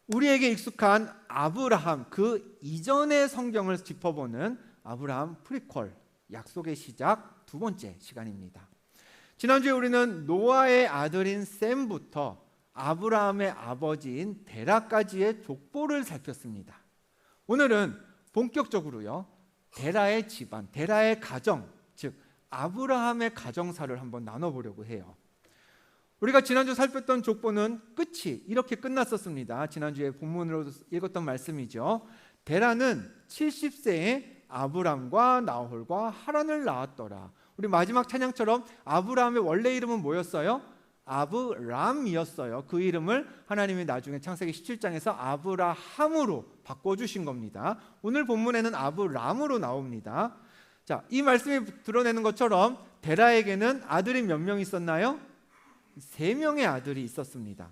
우리에게 익숙한 아브라함, 그 이전의 성경을 짚어보는 아브라함 프리퀄, 약속의 시작 두 번째 시간입니다. 지난주에 우리는 노아의 아들인 셈부터 아브라함의 아버지인 데라까지의 족보를 살폈습니다. 오늘은 본격적으로요, 데라의 집안, 데라의 가정, 즉 아브라함의 가정사를 한번 나눠보려고 해요. 우리가 지난주 살폈던 족보는 끝이 이렇게 끝났었습니다. 지난주에 본문으로 읽었던 말씀이죠. 데라는 70세에 아브람과 나홀과 하란을 낳았더라. 우리 마지막 찬양처럼 아브라함의 원래 이름은 뭐였어요? 아브람이었어요. 그 이름을 하나님이 나중에 창세기 17장에서 아브라함으로 바꿔주신 겁니다. 오늘 본문에는 아브람으로 나옵니다. 자, 이 말씀이 드러내는 것처럼 데라에게는 아들이 몇 명 있었나요? 3명의 아들이 있었습니다.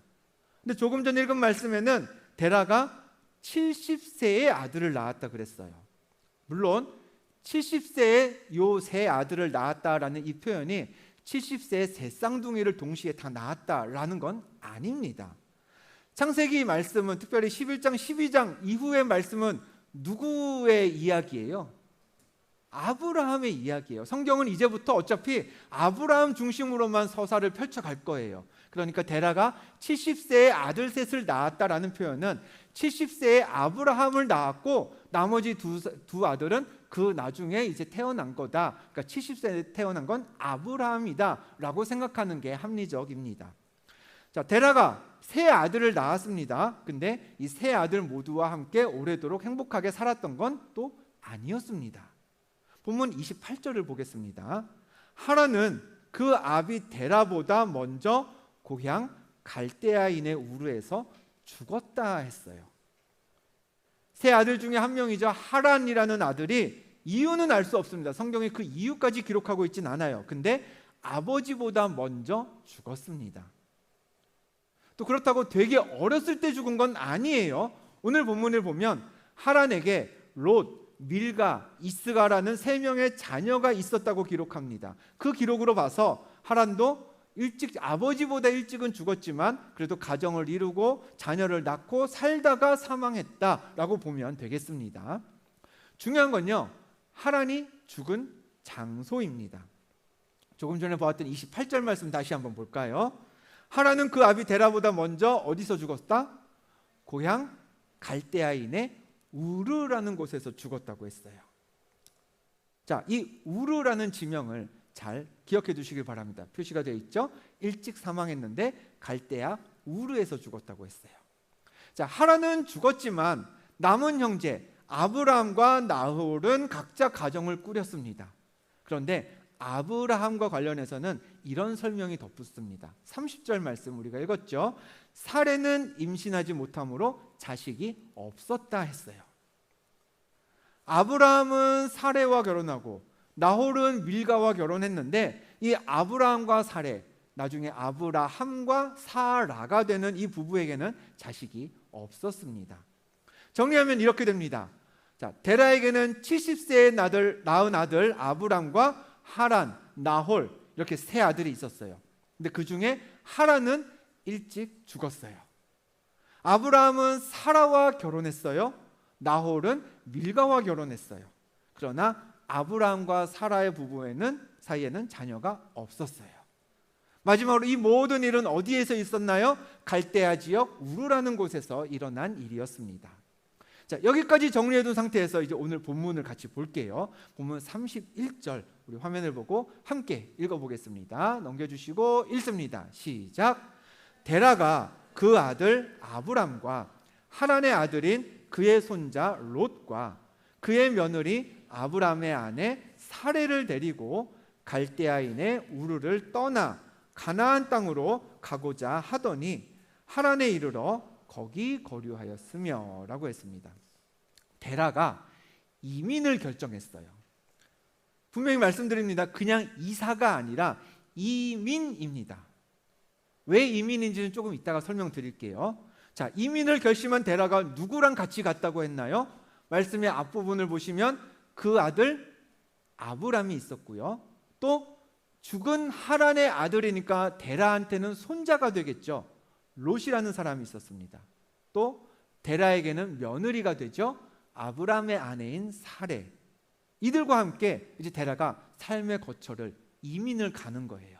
근데 조금 전 읽은 말씀에는 데라가 70세의 아들을 낳았다 그랬어요. 물론 70세에 요 세 아들을 낳았다라는 이 표현이 70세에 세 쌍둥이를 동시에 다 낳았다라는 건 아닙니다. 창세기 말씀은 특별히 11장, 12장 이후의 말씀은 누구의 이야기예요? 아브라함의 이야기예요. 성경은 이제부터 어차피 아브라함 중심으로만 서사를 펼쳐갈 거예요. 그러니까 데라가 70세에 아들 셋을 낳았다라는 표현은 70세에 아브라함을 낳았고 나머지 두 아들은 그 나중에 이제 태어난 거다. 그러니까 70세에 태어난 건 아브라함이다 라고 생각하는 게 합리적입니다. 자, 데라가 세 아들을 낳았습니다. 근데 이 세 아들 모두와 함께 오래도록 행복하게 살았던 건 또 아니었습니다. 본문 28절을 보겠습니다. 하란은 그 아비 데라보다 먼저 고향 갈대아인의 우르에서 죽었다 했어요. 세 아들 중에 한 명이죠. 하란이라는 아들이 이유는 알 수 없습니다. 성경에 그 이유까지 기록하고 있진 않아요. 근데 아버지보다 먼저 죽었습니다. 또 그렇다고 되게 어렸을 때 죽은 건 아니에요. 오늘 본문을 보면 하란에게 롯, 밀가, 이스가라는 3명의 자녀가 있었다고 기록합니다. 그 기록으로 봐서 하란도 일찍, 아버지보다 일찍은 죽었지만 그래도 가정을 이루고 자녀를 낳고 살다가 사망했다라고 보면 되겠습니다. 중요한 건요, 하란이 죽은 장소입니다. 조금 전에 보았던 28절 말씀 다시 한번 볼까요? 하란은 그 아비 데라보다 먼저 어디서 죽었다? 고향 갈대아인의 우르라는 곳에서 죽었다고 했어요. 자, 이 우르라는 지명을 잘 기억해 두시길 바랍니다. 표시가 되어 있죠? 일찍 사망했는데 갈대아 우르에서 죽었다고 했어요. 자, 하란은 죽었지만 남은 형제 아브라함과 나홀은 각자 가정을 꾸렸습니다. 그런데 아브라함과 관련해서는 이런 설명이 덧붙습니다. 30절 말씀 우리가 읽었죠. 사레는 임신하지 못함으로 자식이 없었다 했어요. 아브라함은 사레와 결혼하고 나홀은 밀가와 결혼했는데 이 아브라함과 사레, 나중에 아브라함과 사라가 되는 이 부부에게는 자식이 없었습니다. 정리하면 이렇게 됩니다. 자, 데라에게는 70세에 낳은 아들 아브람과 하란, 나홀 이렇게 세 아들이 있었어요. 근데 그 중에 하란은 일찍 죽었어요. 아브라함은 사라와 결혼했어요. 나홀은 밀가와 결혼했어요. 그러나 아브라함과 사라의 부부에는 사이에는 자녀가 없었어요. 마지막으로 이 모든 일은 어디에서 있었나요? 갈대아 지역 우르라는 곳에서 일어난 일이었습니다. 자, 여기까지 정리해둔 상태에서 이제 오늘 본문을 같이 볼게요. 본문 31절 우리 화면을 보고 함께 읽어보겠습니다. 넘겨주시고 읽습니다. 시작. 데라가 그 아들 아브람과 하란의 아들인 그의 손자 롯과 그의 며느리 아브람의 아내 사레를 데리고 갈대아인의 우르를 떠나 가나안 땅으로 가고자 하더니 하란에 이르러 거기 거류하였으며 라고 했습니다. 데라가 이민을 결정했어요. 분명히 말씀드립니다. 그냥 이사가 아니라 이민입니다. 왜 이민인지는 조금 이따가 설명드릴게요. 자, 이민을 결심한 데라가 누구랑 같이 갔다고 했나요? 말씀의 앞부분을 보시면 그 아들 아브람이 있었고요. 또 죽은 하란의 아들이니까 데라한테는 손자가 되겠죠. 롯이라는 사람이 있었습니다. 또 데라에게는 며느리가 되죠. 아브라함의 아내인 사레. 이들과 함께 이제 데라가 삶의 거처를 이민을 가는 거예요.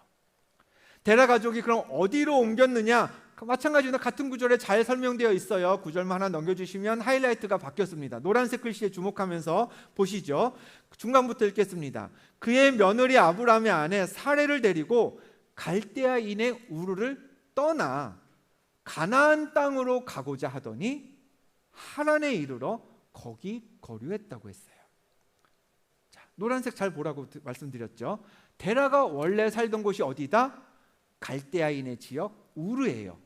데라 가족이 그럼 어디로 옮겼느냐? 마찬가지로 같은 구절에 잘 설명되어 있어요. 구절만 하나 넘겨주시면 하이라이트가 바뀌었습니다. 노란색 글씨에 주목하면서 보시죠. 중간부터 읽겠습니다. 그의 며느리 아브라함의 아내 사레를 데리고 갈대아인의 우르를 떠나 가나안 땅으로 가고자 하더니 하란에 이르러 거기 거류했다고 했어요. 자, 노란색 잘 보라고 말씀드렸죠. 데라가 원래 살던 곳이 어디다? 갈대아인의 지역 우르예요.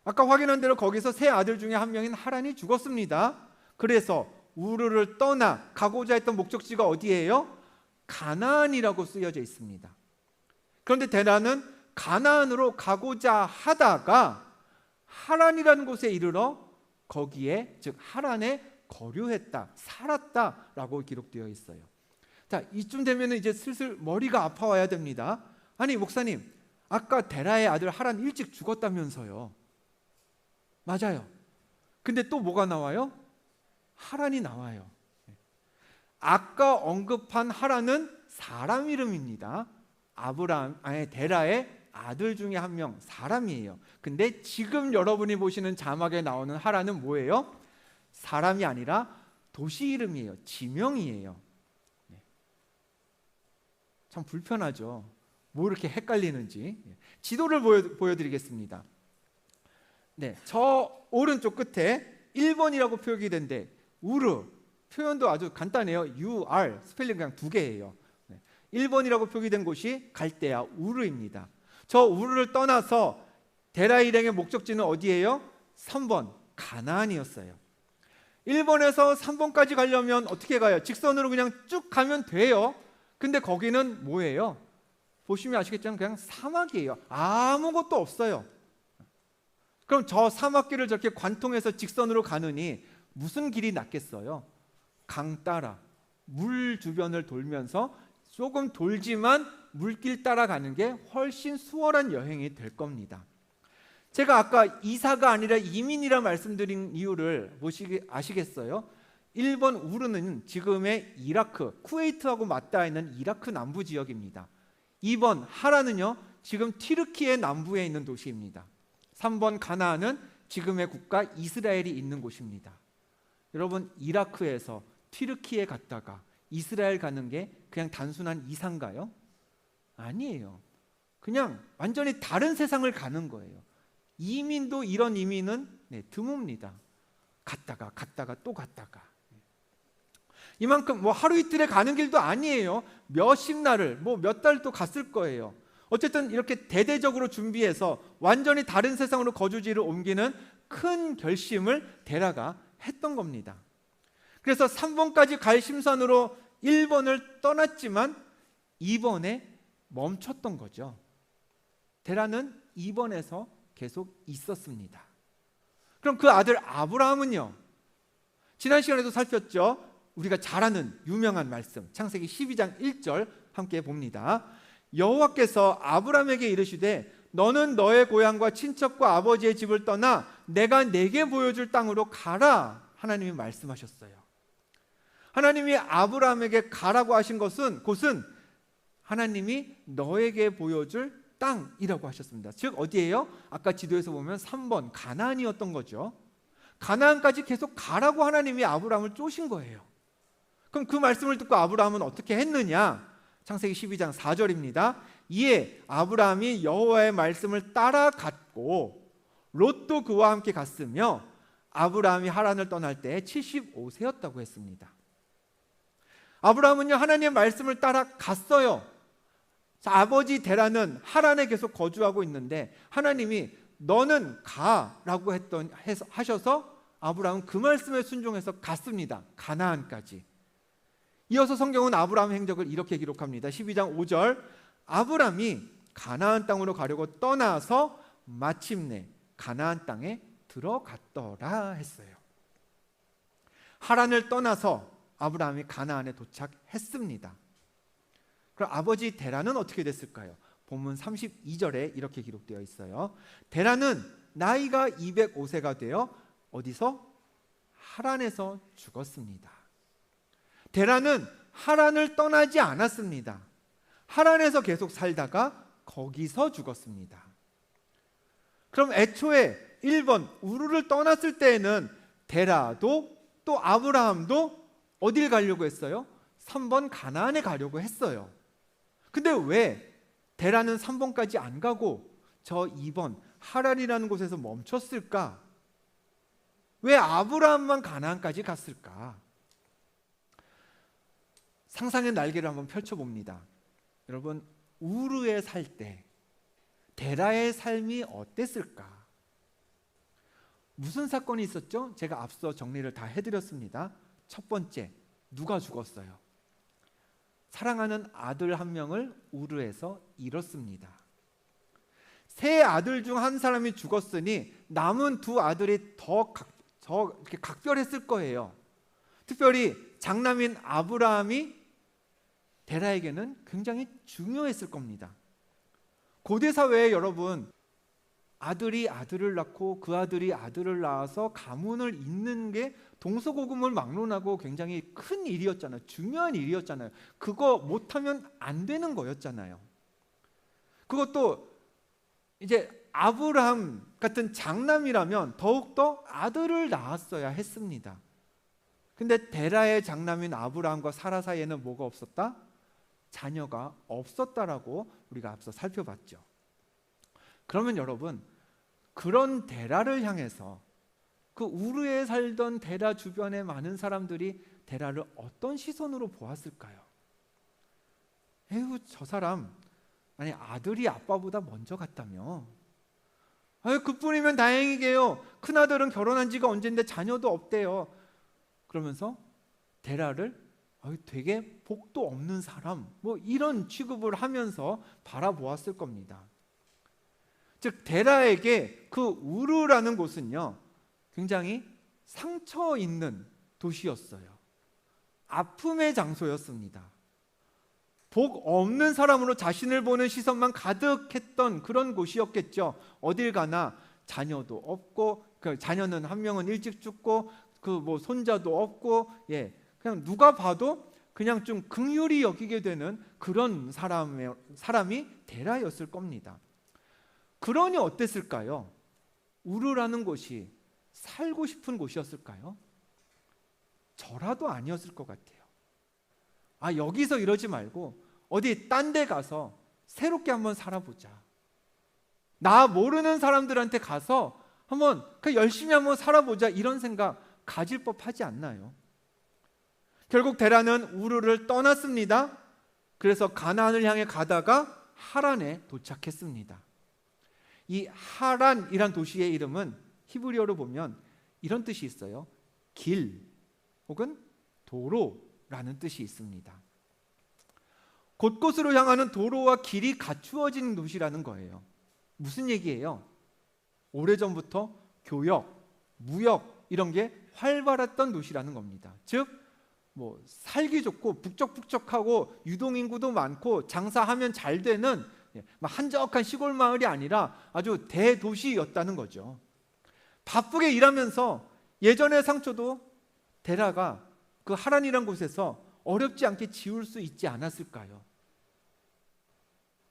아까 확인한 대로 거기서 세 아들 중에 한 명인 하란이 죽었습니다. 그래서 우르를 떠나 가고자 했던 목적지가 어디예요? 가나안이라고 쓰여져 있습니다. 그런데 데라는 가나안으로 가고자 하다가 하란이라는 곳에 이르러 거기에, 즉 하란에 거류했다, 살았다라고 기록되어 있어요. 자, 이쯤 되면 이제 슬슬 머리가 아파와야 됩니다. 아니 목사님, 아까 데라의 아들 하란 일찍 죽었다면서요. 맞아요. 근데 또 뭐가 나와요? 하란이 나와요. 아까 언급한 하란은 사람 이름입니다. 데라의 아들 중에 한 명, 사람이에요. 근데 지금 여러분이 보시는 자막에 나오는 하란은 뭐예요? 사람이 아니라 도시 이름이에요. 지명이에요. 참 불편하죠. 뭐 이렇게 헷갈리는지. 지도를 보여드리겠습니다. 네, 저 오른쪽 끝에 1번이라고 표기 된데 우르, 표현도 아주 간단해요. UR, 스펠링 그냥 두 개예요. 1번이라고 표기된 곳이 갈대아 우르입니다. 저 우르를 떠나서 데라 일행의 목적지는 어디예요? 3번 가나안이었어요. 1번에서 3번까지 가려면 어떻게 가요? 직선으로 그냥 쭉 가면 돼요. 근데 거기는 뭐예요? 보시면 아시겠지만 그냥 사막이에요. 아무것도 없어요. 그럼 저 사막길을 저렇게 관통해서 직선으로 가느니 무슨 길이 낫겠어요? 강 따라 물 주변을 돌면서 조금 돌지만 물길 따라가는 게 훨씬 수월한 여행이 될 겁니다. 제가 아까 이사가 아니라 이민이라 말씀드린 이유를 아시겠어요? 1번 우르는 지금의 이라크, 쿠웨이트하고 맞닿아 있는 이라크 남부 지역입니다. 2번 하란은요, 지금 튀르키예 남부에 있는 도시입니다. 3번 가나안은 지금의 국가 이스라엘이 있는 곳입니다. 여러분, 이라크에서 튀르키예 갔다가 이스라엘 가는 게 그냥 단순한 이사인가요? 아니에요. 그냥 완전히 다른 세상을 가는 거예요. 이민도 이런 이민은 드뭅니다. 갔다가 또 갔다가. 이만큼 뭐 하루 이틀에 가는 길도 아니에요. 몇십 날을, 몇 달 또 갔을 거예요. 어쨌든 이렇게 대대적으로 준비해서 완전히 다른 세상으로 거주지를 옮기는 큰 결심을 데라가 했던 겁니다. 그래서 3번까지 갈 심산으로 1번을 떠났지만 2번에 멈췄던 거죠. 데라는 2번에서 계속 있었습니다. 그럼 그 아들 아브라함은요? 지난 시간에도 살폈죠. 우리가 잘 아는 유명한 말씀, 창세기 12장 1절 함께 봅니다. 여호와께서 아브라함에게 이르시되 너는 너의 고향과 친척과 아버지의 집을 떠나 내가 내게 보여줄 땅으로 가라. 하나님이 말씀하셨어요. 하나님이 아브라함에게 가라고 하신 곳은 하나님이 너에게 보여줄 땅이라고 하셨습니다. 즉 어디예요? 아까 지도에서 보면 3번 가나안이었던 거죠. 가나안까지 계속 가라고 하나님이 아브라함을 쪼신 거예요. 그럼 그 말씀을 듣고 아브라함은 어떻게 했느냐? 창세기 12장 4절입니다. 이에 아브라함이 여호와의 말씀을 따라갔고 롯도 그와 함께 갔으며 아브라함이 하란을 떠날 때 75세였다고 했습니다. 아브라함은요, 하나님의 말씀을 따라갔어요. 아버지 데라는 하란에 계속 거주하고 있는데 하나님이 너는 가라고 하셔서 아브라함은 그 말씀에 순종해서 갔습니다. 가나안까지. 이어서 성경은 아브라함 행적을 이렇게 기록합니다. 12장 5절 아브라함이 가나안 땅으로 가려고 떠나서 마침내 가나안 땅에 들어갔더라 했어요. 하란을 떠나서 아브라함이 가나안에 도착했습니다. 그럼 아버지 데라는 어떻게 됐을까요? 본문 32절에 이렇게 기록되어 있어요. 데라는 나이가 205세가 되어 어디서? 하란에서 죽었습니다. 데라는 하란을 떠나지 않았습니다. 하란에서 계속 살다가 거기서 죽었습니다. 그럼 애초에 1번 우르를 떠났을 때에는 데라도 또 아브라함도 어딜 가려고 했어요? 3번 가나안에 가려고 했어요. 근데 왜 데라는 3번까지 안 가고 저 2번 하란이라는 곳에서 멈췄을까? 왜 아브라함만 가나안까지 갔을까? 상상의 날개를 한번 펼쳐봅니다. 여러분, 우르에 살 때 데라의 삶이 어땠을까? 무슨 사건이 있었죠? 제가 앞서 정리를 다 해드렸습니다. 첫 번째, 누가 죽었어요? 사랑하는 아들 한 명을 우르에서 잃었습니다. 세 아들 중 한 사람이 죽었으니 남은 두 아들이 더 이렇게 각별했을 거예요. 특별히 장남인 아브라함이 데라에게는 굉장히 중요했을 겁니다. 고대 사회에 여러분, 아들이 아들을 낳고 그 아들이 아들을 낳아서 가문을 잇는 게 동서고금을 막론하고 굉장히 큰 일이었잖아요. 중요한 일이었잖아요. 그거 못하면 안 되는 거였잖아요. 그것도 이제 아브라함 같은 장남이라면 더욱더 아들을 낳았어야 했습니다. 근데 데라의 장남인 아브라함과 사라 사이에는 뭐가 없었다? 자녀가 없었다라고 우리가 앞서 살펴봤죠. 그러면 여러분, 그런 데라를 향해서 그 우르에 살던 데라 주변의 많은 사람들이 데라를 어떤 시선으로 보았을까요? 에휴, 저 사람, 아니 아들이 아빠보다 먼저 갔다며. 아유, 그뿐이면 다행이게요. 큰아들은 결혼한 지가 언젠데 자녀도 없대요. 그러면서 데라를 되게 복도 없는 사람, 뭐 이런 취급을 하면서 바라보았을 겁니다. 즉 데라에게 그 우르라는 곳은요, 굉장히 상처 있는 도시였어요. 아픔의 장소였습니다. 복 없는 사람으로 자신을 보는 시선만 가득했던 그런 곳이었겠죠. 어딜 가나 자녀도 없고, 그 자녀는 한 명은 일찍 죽고, 그 뭐 손자도 없고, 그냥 누가 봐도 그냥 좀 긍휼히 여기게 되는 그런 사람이 데라였을 겁니다. 그러니 어땠을까요? 우르라는 곳이 살고 싶은 곳이었을까요? 저라도 아니었을 것 같아요. 여기서 이러지 말고 어디 딴 데 가서 새롭게 한번 살아보자. 나 모르는 사람들한테 가서 한번 열심히 한번 살아보자, 이런 생각 가질 법하지 않나요? 결국 데라는 우르를 떠났습니다. 그래서 가나안을 향해 가다가 하란에 도착했습니다. 이 하란이란 도시의 이름은 히브리어로 보면 이런 뜻이 있어요. 길 혹은 도로라는 뜻이 있습니다. 곳곳으로 향하는 도로와 길이 갖추어진 도시라는 거예요. 무슨 얘기예요? 오래전부터 교역, 무역 이런 게 활발했던 도시라는 겁니다. 즉 살기 좋고 북적북적하고 유동인구도 많고 장사하면 잘 되는 한적한 시골 마을이 아니라 아주 대도시였다는 거죠. 바쁘게 일하면서 예전의 상처도 데라가 그 하란이란 곳에서 어렵지 않게 지울 수 있지 않았을까요?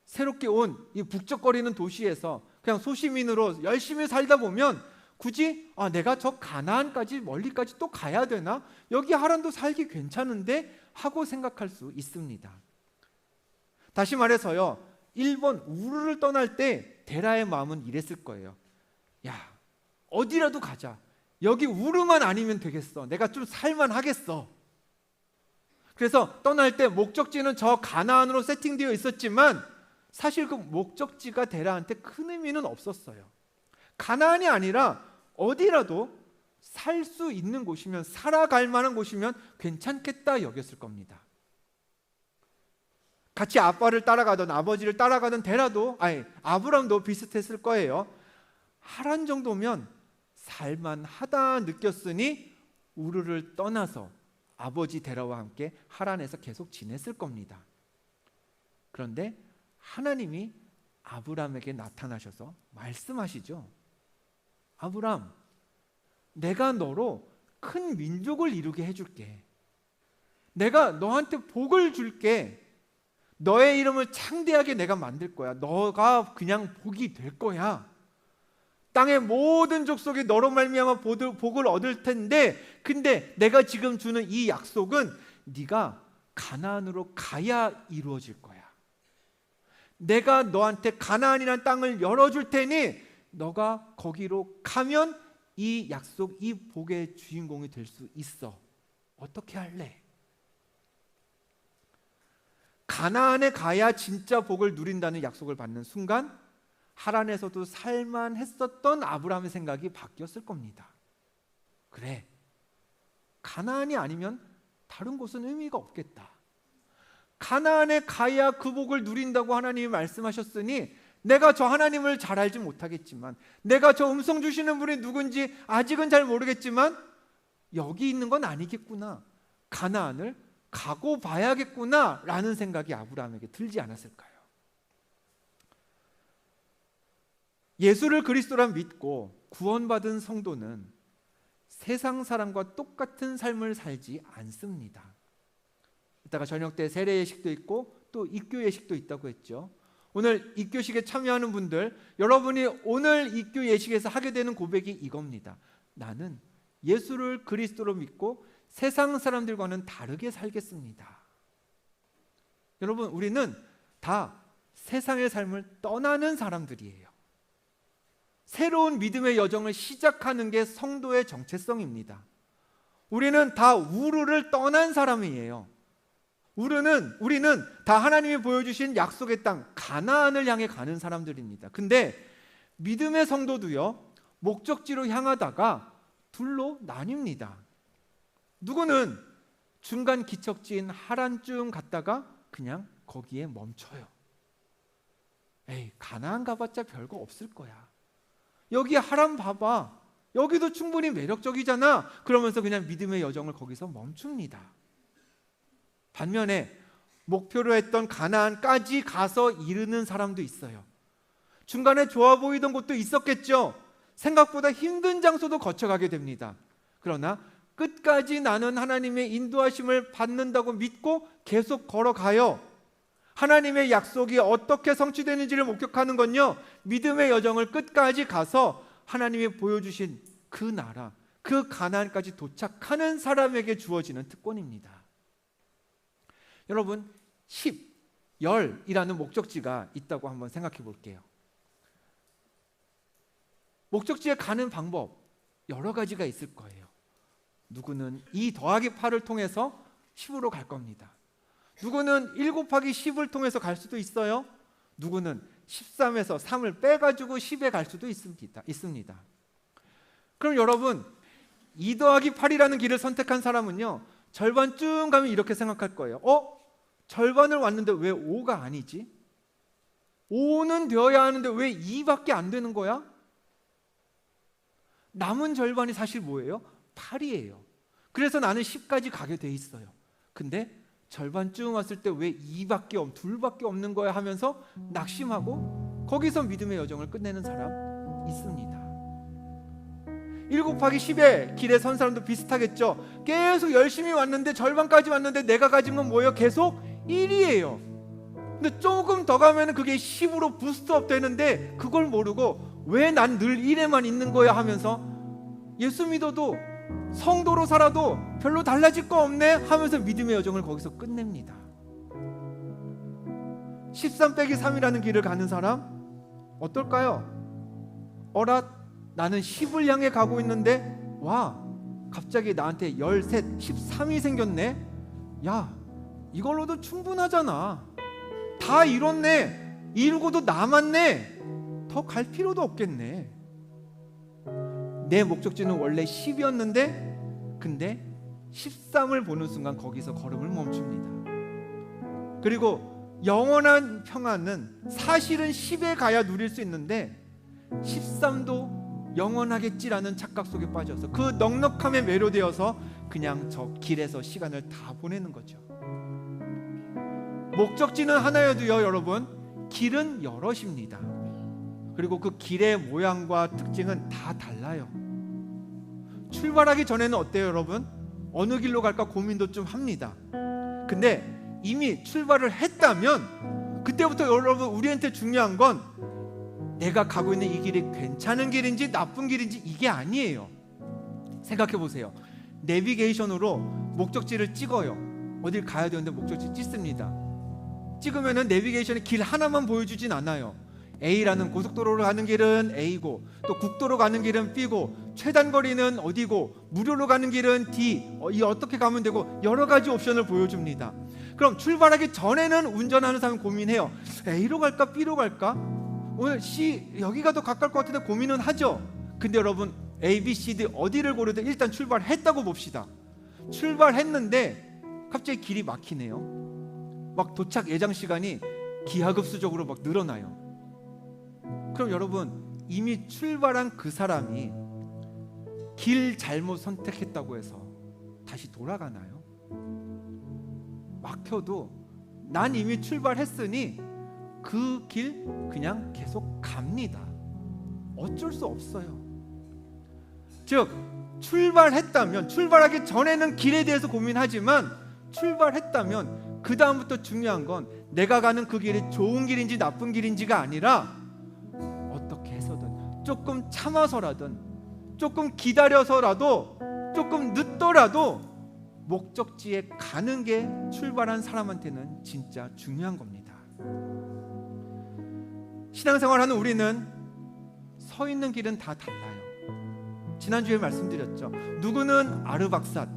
새롭게 온 이 북적거리는 도시에서 그냥 소시민으로 열심히 살다 보면 굳이 내가 저 가나안까지 멀리까지 또 가야 되나? 여기 하란도 살기 괜찮은데? 하고 생각할 수 있습니다. 다시 말해서요, 1번 우르를 떠날 때 데라의 마음은 이랬을 거예요. 야, 어디라도 가자. 여기 우르만 아니면 되겠어. 내가 좀 살만하겠어. 그래서 떠날 때 목적지는 저 가나안으로 세팅되어 있었지만 사실 그 목적지가 데라한테 큰 의미는 없었어요. 가나안이 아니라 어디라도 살 수 있는 곳이면, 살아갈 만한 곳이면 괜찮겠다 여겼을 겁니다. 같이 아빠를 따라가던 아버지를 따라가던 데라도, 아브람도 비슷했을 거예요. 하란 정도면 살만하다 느꼈으니 우르를 떠나서 아버지 데라와 함께 하란에서 계속 지냈을 겁니다. 그런데 하나님이 아브람에게 나타나셔서 말씀하시죠. 아브람, 내가 너로 큰 민족을 이루게 해줄게. 내가 너한테 복을 줄게. 너의 이름을 창대하게 내가 만들 거야. 너가 그냥 복이 될 거야. 땅의 모든 족속이 너로 말미암아 복을 얻을 텐데, 근데 내가 지금 주는 이 약속은 네가 가나안으로 가야 이루어질 거야. 내가 너한테 가나안이라는 땅을 열어줄 테니 너가 거기로 가면 이 약속, 이 복의 주인공이 될 수 있어. 어떻게 할래? 가나안에 가야 진짜 복을 누린다는 약속을 받는 순간 하란에서도 살만했었던 아브라함의 생각이 바뀌었을 겁니다. 그래, 가나안이 아니면 다른 곳은 의미가 없겠다. 가나안에 가야 그 복을 누린다고 하나님이 말씀하셨으니 내가 저 하나님을 잘 알지 못하겠지만, 내가 저 음성 주시는 분이 누군지 아직은 잘 모르겠지만 여기 있는 건 아니겠구나. 가나안을 가고 봐야겠구나 라는 생각이 아브라함에게 들지 않았을까요? 예수를 그리스도라 믿고 구원받은 성도는 세상 사람과 똑같은 삶을 살지 않습니다. 이따가 저녁 때 세례 예식도 있고 또 입교 예식도 있다고 했죠. 오늘 입교식에 참여하는 분들, 여러분이 오늘 입교 예식에서 하게 되는 고백이 이겁니다. 나는 예수를 그리스도로 믿고 세상 사람들과는 다르게 살겠습니다. 여러분, 우리는 다 세상의 삶을 떠나는 사람들이에요. 새로운 믿음의 여정을 시작하는 게 성도의 정체성입니다. 우리는 다 우르를 떠난 사람이에요. 우리는 다 하나님이 보여주신 약속의 땅 가나안을 향해 가는 사람들입니다. 근데 믿음의 성도도요, 목적지로 향하다가 둘로 나뉩니다. 누구는 중간 기척지인 하란쯤 갔다가 그냥 거기에 멈춰요. 에이, 가나안 가봤자 별거 없을 거야. 여기 하란 봐봐. 여기도 충분히 매력적이잖아. 그러면서 그냥 믿음의 여정을 거기서 멈춥니다. 반면에 목표로 했던 가나안까지 가서 이르는 사람도 있어요. 중간에 좋아 보이던 곳도 있었겠죠. 생각보다 힘든 장소도 거쳐가게 됩니다. 그러나 끝까지 나는 하나님의 인도하심을 받는다고 믿고 계속 걸어가요. 하나님의 약속이 어떻게 성취되는지를 목격하는 건요, 믿음의 여정을 끝까지 가서 하나님이 보여주신 그 나라, 그 가나안까지 도착하는 사람에게 주어지는 특권입니다. 여러분, 10, 열이라는 목적지가 있다고 한번 생각해 볼게요. 목적지에 가는 방법 여러 가지가 있을 거예요. 누구는 2 더하기 8을 통해서 10으로 갈 겁니다. 누구는 1 곱하기 10을 통해서 갈 수도 있어요. 누구는 13에서 3을 빼가지고 10에 갈 수도 있습니다. 그럼 여러분, 2 더하기 8이라는 길을 선택한 사람은요, 절반쯤 가면 이렇게 생각할 거예요. 절반을 왔는데 왜 5가 아니지? 5는 되어야 하는데 왜 2밖에 안 되는 거야? 남은 절반이 사실 뭐예요? 8이에요. 그래서 나는 10까지 가게 돼 있어요. 근데 절반쯤 왔을 때 왜 2밖에 없는 거야 하면서 낙심하고 거기서 믿음의 여정을 끝내는 사람 있습니다. 1 곱하기 10의 길에 선 사람도 비슷하겠죠. 계속 열심히 왔는데 절반까지 왔는데 내가 가진 건 뭐예요? 계속 1이에요. 근데 조금 더 가면 그게 10으로 부스트업 되는데 그걸 모르고 왜 난 늘 1에만 있는 거야 하면서 예수 믿어도 성도로 살아도 별로 달라질 거 없네 하면서 믿음의 여정을 거기서 끝냅니다. 13 빼기 3이라는 길을 가는 사람 어떨까요? 나는 10을 향해 가고 있는데 와, 갑자기 나한테 13, 13이 생겼네. 야, 이걸로도 충분하잖아. 다 이뤘네. 이루고도 남았네. 더 갈 필요도 없겠네. 내 목적지는 원래 10이었는데 근데 13을 보는 순간 거기서 걸음을 멈춥니다. 그리고 영원한 평안은 사실은 10에 가야 누릴 수 있는데 13도 영원하겠지라는 착각 속에 빠져서 그 넉넉함에 매료되어서 그냥 저 길에서 시간을 다 보내는 거죠. 목적지는 하나여도요, 여러분, 길은 여럿입니다. 그리고 그 길의 모양과 특징은 다 달라요. 출발하기 전에는 어때요, 여러분? 어느 길로 갈까 고민도 좀 합니다. 근데 이미 출발을 했다면 그때부터 여러분 우리한테 중요한 건 내가 가고 있는 이 길이 괜찮은 길인지 나쁜 길인지 이게 아니에요. 생각해 보세요. 내비게이션으로 목적지를 찍어요. 어딜 가야 되는데 목적지 찍습니다. 찍으면은 내비게이션이 길 하나만 보여주진 않아요. A라는 고속도로로 가는 길은 A고, 또 국도로 가는 길은 B고, 최단 거리는 어디고, 무료로 가는 길은 D, 이 어떻게 가면 되고, 여러 가지 옵션을 보여줍니다. 그럼 출발하기 전에는 운전하는 사람은 고민해요. A로 갈까 B로 갈까? 오늘 C 여기가 더 가까울 것 같은데 고민은 하죠. 근데 여러분 A, B, C, D 어디를 고르든 일단 출발했다고 봅시다. 출발했는데 갑자기 길이 막히네요. 막 도착 예정 시간이 기하급수적으로 막 늘어나요. 그럼 여러분 이미 출발한 그 사람이 길 잘못 선택했다고 해서 다시 돌아가나요? 막혀도 난 이미 출발했으니 그 길 그냥 계속 갑니다. 어쩔 수 없어요. 즉 출발했다면, 출발하기 전에는 길에 대해서 고민하지만 출발했다면 그 다음부터 중요한 건 내가 가는 그 길이 좋은 길인지 나쁜 길인지가 아니라 어떻게 해서든 조금 참아서라든 조금 기다려서라도 조금 늦더라도 목적지에 가는 게 출발한 사람한테는 진짜 중요한 겁니다. 신앙생활하는 우리는 서 있는 길은 다 달라요. 지난주에 말씀드렸죠. 누구는 아르박삿,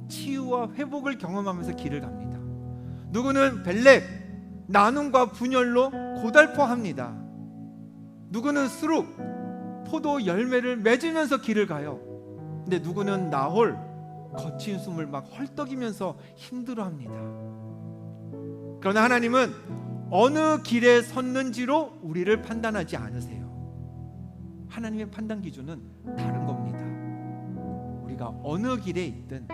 치유와 회복을 경험하면서 길을 갑니다. 누구는 벨렉, 나눔과 분열로 고달퍼합니다. 누구는 스룩, 포도 열매를 맺으면서 길을 가요. 근데 누구는 나홀, 거친 숨을 막 헐떡이면서 힘들어합니다. 그러나 하나님은 어느 길에 섰는지로 우리를 판단하지 않으세요. 하나님의 판단 기준은 다른 겁니다. 우리가 어느 길에 있든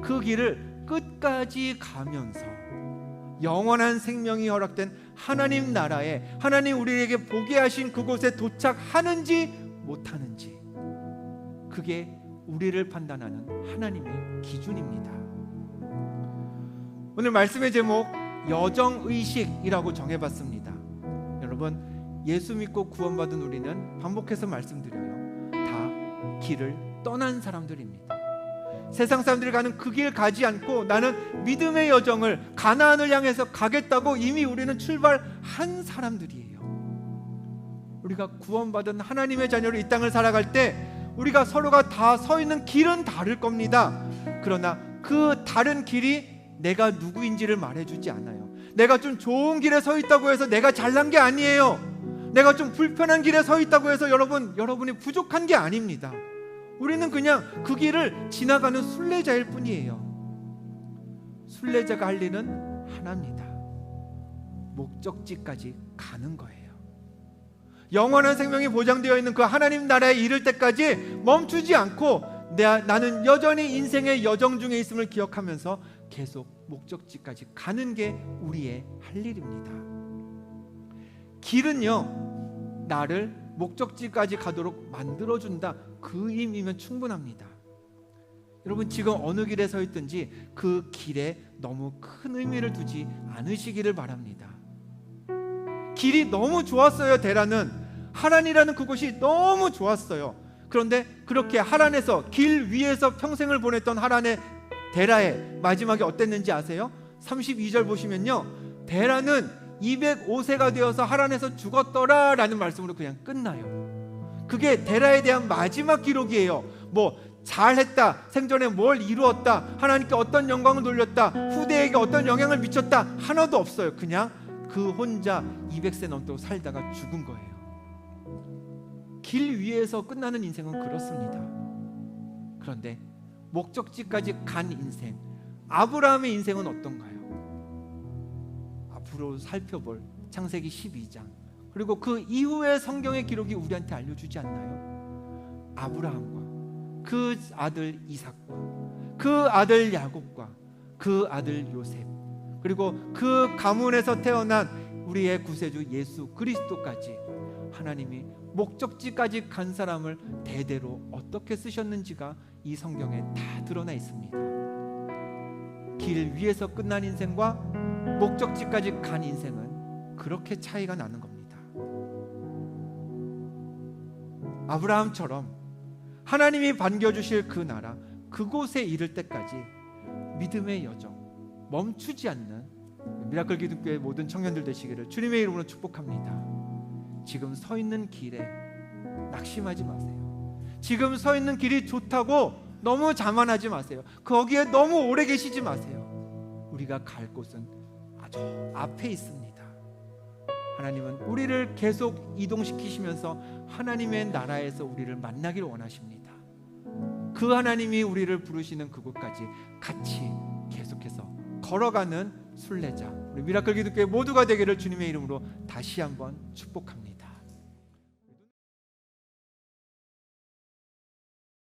그 길을 끝까지 가면서 영원한 생명이 허락된 하나님 나라에, 하나님 우리에게 보게 하신 그곳에 도착하는지 못하는지, 그게 우리를 판단하는 하나님의 기준입니다. 오늘 말씀의 제목 여정의식이라고 정해봤습니다. 여러분 예수 믿고 구원받은 우리는 반복해서 말씀드려요. 다 길을 떠난 사람들입니다. 세상 사람들이 가는 그 길 가지 않고 나는 믿음의 여정을 가나안을 향해서 가겠다고 이미 우리는 출발한 사람들이에요. 우리가 구원받은 하나님의 자녀로 이 땅을 살아갈 때 우리가 서로가 다 서 있는 길은 다를 겁니다. 그러나 그 다른 길이 내가 누구인지를 말해주지 않아요. 내가 좀 좋은 길에 서 있다고 해서 내가 잘난 게 아니에요. 내가 좀 불편한 길에 서 있다고 해서 여러분이 부족한 게 아닙니다. 우리는 그냥 그 길을 지나가는 순례자일 뿐이에요. 순례자가 할 일은 하나입니다. 목적지까지 가는 거예요. 영원한 생명이 보장되어 있는 그 하나님 나라에 이를 때까지 멈추지 않고 나는 여전히 인생의 여정 중에 있음을 기억하면서 계속 목적지까지 가는 게 우리의 할 일입니다. 길은요, 나를 목적지까지 가도록 만들어준다, 그 의미면 충분합니다. 여러분 지금 어느 길에 서 있든지 그 길에 너무 큰 의미를 두지 않으시기를 바랍니다. 길이 너무 좋았어요. 데라는 하란이라는 그곳이 너무 좋았어요. 그런데 그렇게 하란에서, 길 위에서 평생을 보냈던 하란의 데라의 마지막에 어땠는지 아세요? 32절 보시면요, 데라는 205세가 되어서 하란에서 죽었더라 라는 말씀으로 그냥 끝나요. 그게 데라에 대한 마지막 기록이에요. 뭐 잘했다, 생전에 뭘 이루었다, 하나님께 어떤 영광을 돌렸다, 후대에게 어떤 영향을 미쳤다, 하나도 없어요. 그냥 그 혼자 200세 넘도록 살다가 죽은 거예요. 길 위에서 끝나는 인생은 그렇습니다. 그런데 목적지까지 간 인생, 아브라함의 인생은 어떤가요? 앞으로 살펴볼 창세기 12장, 그리고 그 이후의 성경의 기록이 우리한테 알려주지 않나요? 아브라함과 그 아들 이삭과 그 아들 야곱과 그 아들 요셉, 그리고 그 가문에서 태어난 우리의 구세주 예수 그리스도까지 하나님이 목적지까지 간 사람을 대대로 어떻게 쓰셨는지가 이 성경에 다 드러나 있습니다. 길 위에서 끝난 인생과 목적지까지 간 인생은 그렇게 차이가 나는 겁니다. 아브라함처럼 하나님이 반겨주실 그 나라, 그곳에 이를 때까지 믿음의 여정 멈추지 않는 미라클 기독교의 모든 청년들 되시기를 주님의 이름으로 축복합니다. 지금 서 있는 길에 낙심하지 마세요. 지금 서 있는 길이 좋다고 너무 자만하지 마세요. 거기에 너무 오래 계시지 마세요. 우리가 갈 곳은 아주 앞에 있습니다. 하나님은 우리를 계속 이동시키시면서 하나님의 나라에서 우리를 만나기를 원하십니다. 그 하나님이 우리를 부르시는 그곳까지 같이 계속해서 걸어가는 순례자, 우리 미라클 기독교의 모두가 되기를 주님의 이름으로 다시 한번 축복합니다.